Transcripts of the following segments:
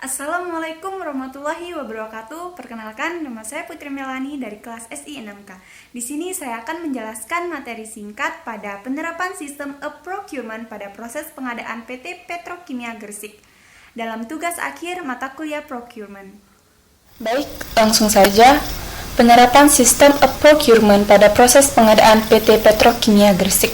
Assalamualaikum warahmatullahi wabarakatuh. Perkenalkan, nama saya Putri Melani dari kelas SI 6K. Di sini saya akan menjelaskan materi singkat pada penerapan sistem e-procurement pada proses pengadaan PT Petrokimia Gresik dalam tugas akhir mata kuliah procurement. Baik, langsung saja. Penerapan sistem e-procurement pada proses pengadaan PT Petrokimia Gresik.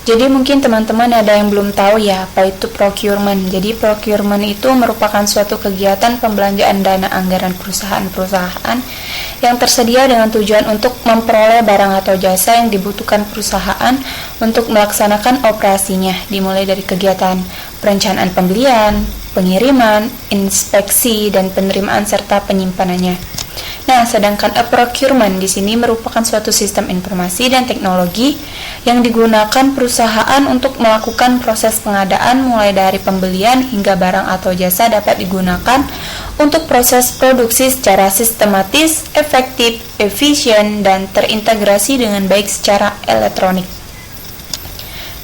Jadi mungkin teman-teman ada yang belum tahu ya apa itu procurement. Jadi procurement itu merupakan suatu kegiatan pembelanjaan dana anggaran perusahaan-perusahaan yang tersedia dengan tujuan untuk memperoleh barang atau jasa yang dibutuhkan perusahaan untuk melaksanakan operasinya, dimulai dari kegiatan perencanaan pembelian, pengiriman, inspeksi, dan penerimaan serta penyimpanannya. Nah, sedangkan e-procurement di sini merupakan suatu sistem informasi dan teknologi yang digunakan perusahaan untuk melakukan proses pengadaan mulai dari pembelian hingga barang atau jasa dapat digunakan untuk proses produksi secara sistematis, efektif, efisien, dan terintegrasi dengan baik secara elektronik.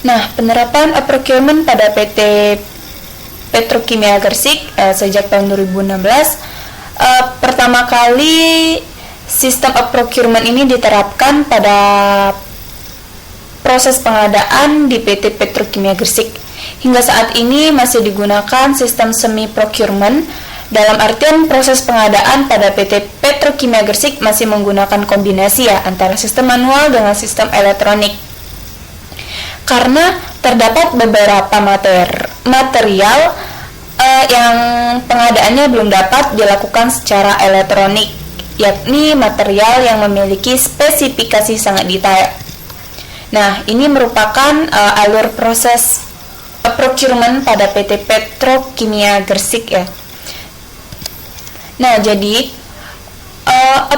Nah, penerapan e-procurement pada PT Petrokimia Gresik sejak tahun 2016 pertama kali sistem e-procurement ini diterapkan pada proses pengadaan di PT Petrokimia Gresik. Hingga saat ini masih digunakan sistem semi-procurement, dalam artian proses pengadaan pada PT Petrokimia Gresik masih menggunakan kombinasi ya antara sistem manual dengan sistem elektronik. Karena terdapat beberapa material yang pengadaannya belum dapat dilakukan secara elektronik, yakni material yang memiliki spesifikasi sangat detail. Nah, ini merupakan alur proses procurement pada PT Petrokimia Gresik ya. Nah, jadi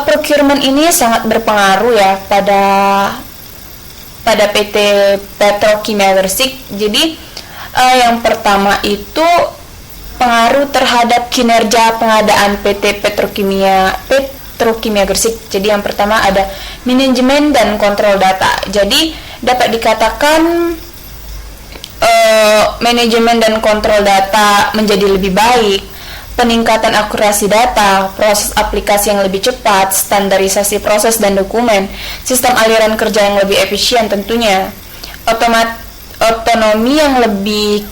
procurement ini sangat berpengaruh ya pada PT Petrokimia Gresik. Jadi yang pertama itu pengaruh terhadap kinerja pengadaan PT Petrokimia Gresik. Jadi yang pertama ada manajemen dan kontrol data. Jadi dapat dikatakan manajemen dan kontrol data menjadi lebih baik, peningkatan akurasi data, proses aplikasi yang lebih cepat, standarisasi proses dan dokumen, sistem aliran kerja yang lebih efisien tentunya, otonomi yang lebih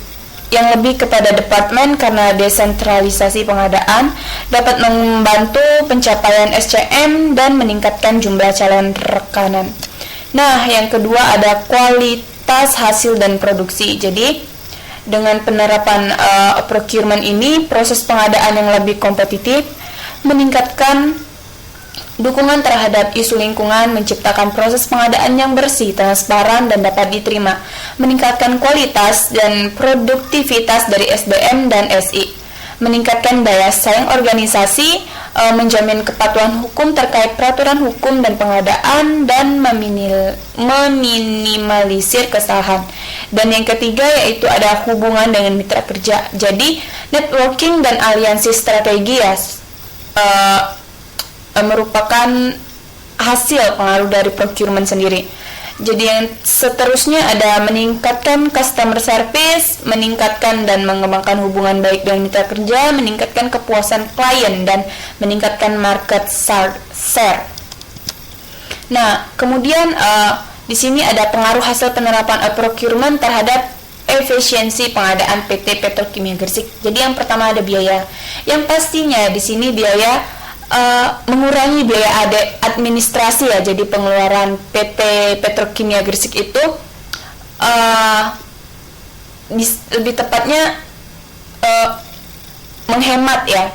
kepada departemen karena desentralisasi pengadaan dapat membantu pencapaian SCM dan meningkatkan jumlah calon rekanan. Nah, yang kedua ada kualitas hasil dan produksi. Jadi, dengan penerapan procurement ini, proses pengadaan yang lebih kompetitif, meningkatkan dukungan terhadap isu lingkungan, menciptakan proses pengadaan yang bersih, transparan, dan dapat diterima, meningkatkan kualitas dan produktivitas dari SDM dan SI, meningkatkan daya saing organisasi, menjamin kepatuhan hukum terkait peraturan hukum dan pengadaan, dan meminimalisir kesalahan. Dan yang ketiga yaitu ada hubungan dengan mitra kerja. Jadi, networking dan aliansi strategi ya, merupakan hasil pengaruh dari procurement sendiri. Jadi yang seterusnya ada meningkatkan customer service, meningkatkan dan mengembangkan hubungan baik dengan mitra kerja, meningkatkan kepuasan klien, dan meningkatkan market share. Nah, kemudian di sini ada pengaruh hasil penerapan procurement terhadap efisiensi pengadaan PT Petrokimia Gresik. Jadi yang pertama ada biaya. Yang pastinya di sini biaya mengurangi biaya administrasi ya. Jadi pengeluaran PT Petrokimia Gresik itu lebih tepatnya menghemat ya.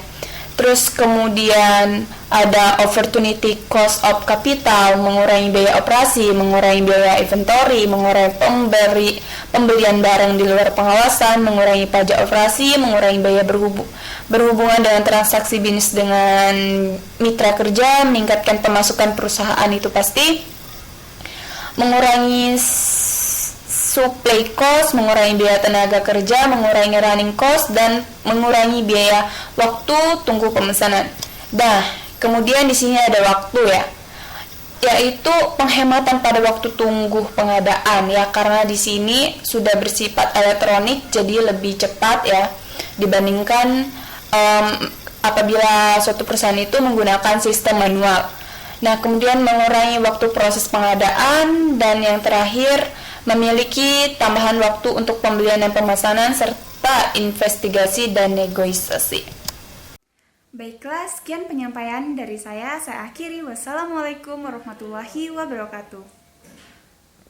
Terus kemudian ada opportunity cost of capital, mengurangi biaya operasi, mengurangi biaya inventory, mengurangi pembelian barang di luar pengawasan, mengurangi pajak operasi, mengurangi biaya berhubungan dengan transaksi bisnis dengan mitra kerja, meningkatkan pemasukan perusahaan itu pasti, mengurangi supply cost, mengurangi biaya tenaga kerja, mengurangi running cost, dan mengurangi biaya waktu tunggu pemesanan. Nah, kemudian di sini ada waktu ya, yaitu penghematan pada waktu tunggu pengadaan ya, karena di sini sudah bersifat elektronik jadi lebih cepat ya dibandingkan apabila suatu perusahaan itu menggunakan sistem manual. Nah, kemudian mengurangi waktu proses pengadaan, dan yang terakhir memiliki tambahan waktu untuk pembelian dan pemesanan serta investigasi dan negosiasi. Baiklah, sekian penyampaian dari saya. Saya akhiri. Wassalamualaikum warahmatullahi wabarakatuh.